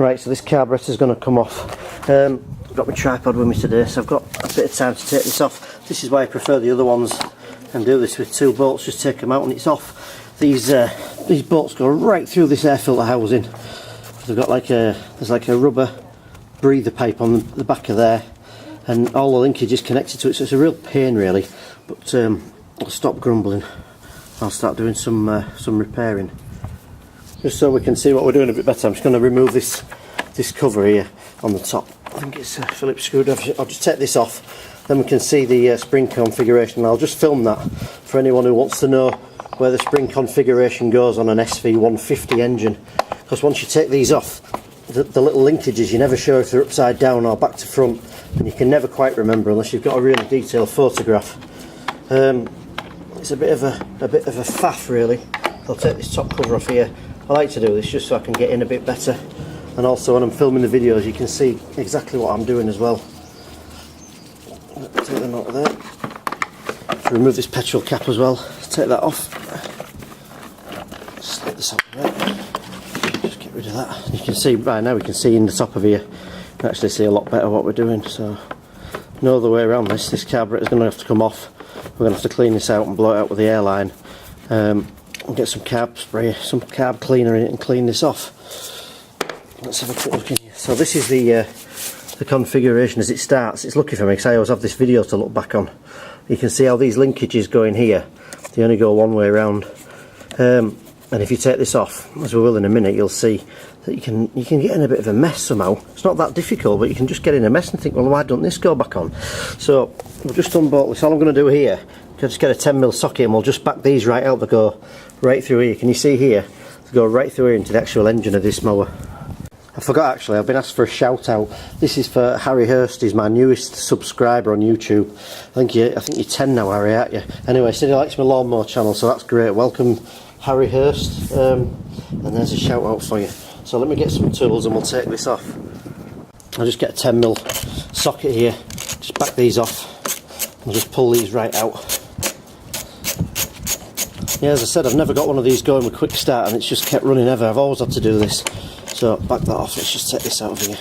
Right, so this carburetor is going to come off. I've got my tripod with me today, so I've got a bit of time to take this off. This is why I prefer the other ones and do this with 2 bolts. Just take them out and it's off. These bolts go right through this air filter housing. They've got there's like a rubber breather pipe on the back of there, and all the linkage is connected to it, so it's a real pain really. But I'll stop grumbling. I'll start doing some repairing, just so we can see what we're doing a bit better. I'm just going to remove this cover here on the top. I think it's a Phillips screwdriver. I'll just take this off, then we can see the spring configuration. I'll just film that for anyone who wants to know where the spring configuration goes on an SV150 engine, because once you take these off, the little linkages, you never sure if they're upside down or back to front, and you can never quite remember unless you've got a really detailed photograph. It's a bit of a faff really. I'll take this top cover off here. I like to do this just so I can get in a bit better, and also when I'm filming the videos you can see exactly what I'm doing as well. Take them out of there. Remove this petrol cap as well. Take that off. Slip this out of there. Just get rid of that. You can see by now, we can see in the top of here. You can actually see a lot better what we're doing. So no other way around this. This carburetor is going to have to come off. We're going to have to clean this out and blow it out with the airline. And get some carb spray, some carb cleaner in it, and clean this off. Let's have a quick look in here. So this is the configuration as it starts. It's lucky for me because I always have this video to look back on. You can see how these linkages go in here. They only go one way around. And if you take this off, as we will in a minute, you'll see that you can get in a bit of a mess somehow. It's not that difficult, but you can just get in a mess and think, well, why don't this go back on? So we'll just unbolt this. All I'm going to do here, just get a 10mm socket and we'll just back these right out. They go right through here. Can you see here? They go right through here into the actual engine of this mower. I forgot actually, I've been asked for a shout out. This is for Harry Hurst. He's my newest subscriber on YouTube. I think you're 10 now, Harry, aren't you? Anyway, so he likes my lawnmower channel, so that's great. Welcome, Harry Hurst. And there's a shout out for you. So let me get some tools and we'll take this off. I'll just get a 10mm socket here. Just back these off. I'll just pull these right out. Yeah, as I said, I've never got one of these going with quick start and it's just kept running ever. I've always had to do this. So back that off. Let's just take this out of here.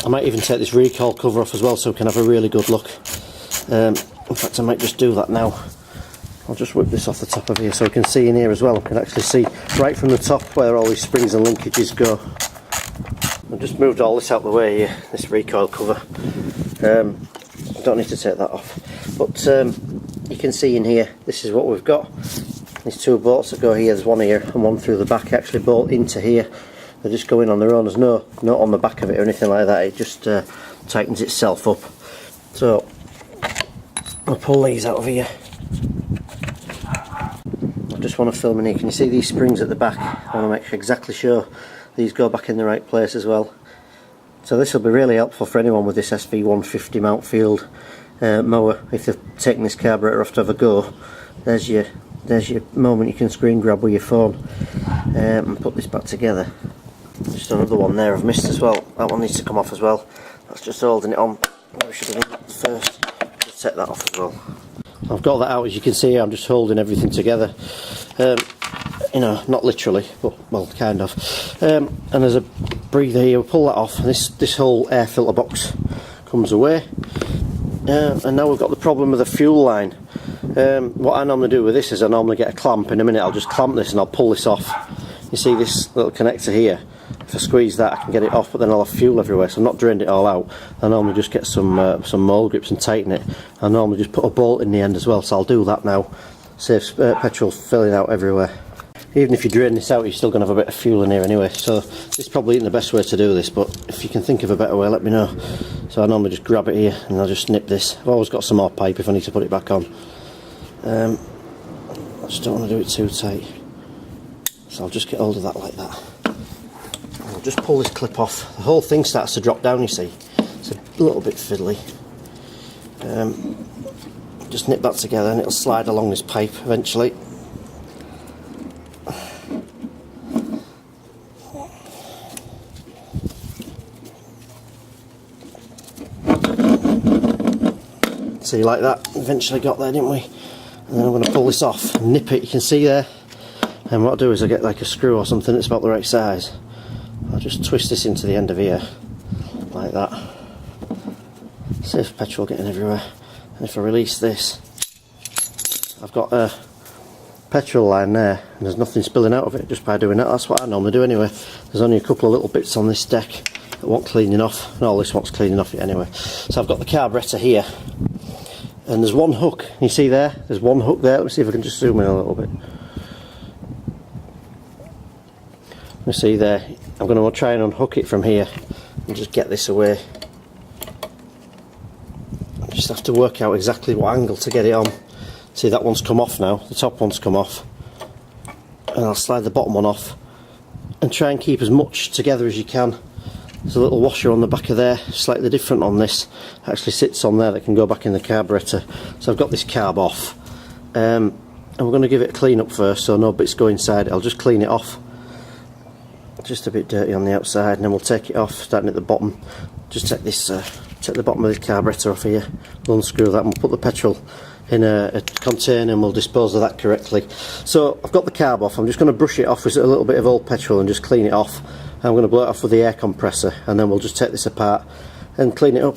I might even take this recoil cover off as well so we can have a really good look. In fact, I might just do that now. I'll just whip this off the top of here so we can see in here as well. We can actually see right from the top where all these springs and linkages go. I've just moved all this out of the way here, this recoil cover. Don't need to take that off. But you can see in here, this is what we've got. These 2 bolts that go here, there's one here and one through the back, actually bolt into here. They just go in on their own. There's no nut on the back of it or anything like that. It just tightens itself up. So I'll pull these out of here. I just want to film in here. Can you see these springs at the back? I want to make exactly sure these go back in the right place as well. So this will be really helpful for anyone with this SV150 Mountfield mower. If they've taken this carburetor off to have a go, there's your moment you can screen grab with your phone and put this back together. Just another one there I've missed as well. That one needs to come off as well. That's just holding it on. We should have done that first. Just take that off as well. I've got that out, as you can see. I'm just holding everything together. You know, not literally, but well, kind of. And there's a breather here. We'll pull that off. And this whole air filter box comes away. And now we've got the problem with the fuel line. What I normally do with this is I normally get a clamp. In a minute I'll just clamp this and I'll pull this off. You see this little connector here? If I squeeze that I can get it off, but then I'll have fuel everywhere, so I've not drained it all out. I normally just get some mold grips and tighten it. I normally just put a bolt in the end as well, so I'll do that now. Saves petrol filling out everywhere. Even if you drain this out, you're still going to have a bit of fuel in here anyway, so this probably isn't the best way to do this, but if you can think of a better way, let me know. So I normally just grab it here and I'll just snip this. I've always got some more pipe if I need to put it back on. I just don't want to do it too tight, so I'll just get hold of that like that. And I'll just pull this clip off. The whole thing starts to drop down, you see. It's a little bit fiddly. Just nip that together and it'll slide along this pipe eventually. See, like that, eventually got there, didn't we? And then I'm going to pull this off and nip it. You can see there, And what I'll do is I'll get like a screw or something that's about the right size. I'll just twist this into the end of here, like that. Saves petrol getting everywhere. And if I release this, I've got a petrol line there, and there's nothing spilling out of it just by doing that. That's what I normally do anyway. There's only a couple of little bits on this deck that want cleaning off, and all this wants cleaning off it anyway. So I've got the carburetor here, and there's one hook. You see there? There's one hook there. Let me see if I can just zoom in a little bit. You see there? I'm going to try and unhook it from here and just get this away. I just have to work out exactly what angle to get it on. See, that one's come off now, the top one's come off, and I'll slide the bottom one off and try and keep as much together as you can. There's a little washer on the back of there, slightly different on this. It actually sits on there that can go back in the carburetor. So I've got this carb off, and we're going to give it a clean up first so no bits go inside. I'll just clean it off, just a bit dirty on the outside, and then we'll take it off starting at the bottom. Just take this, take the bottom of this carburetor off here, we'll unscrew that, and we'll put the petrol in a container and we'll dispose of that correctly. So I've got the carb off. I'm just going to brush it off with a little bit of old petrol and just clean it off. I'm going to blow it off with the air compressor, and then we'll just take this apart and clean it up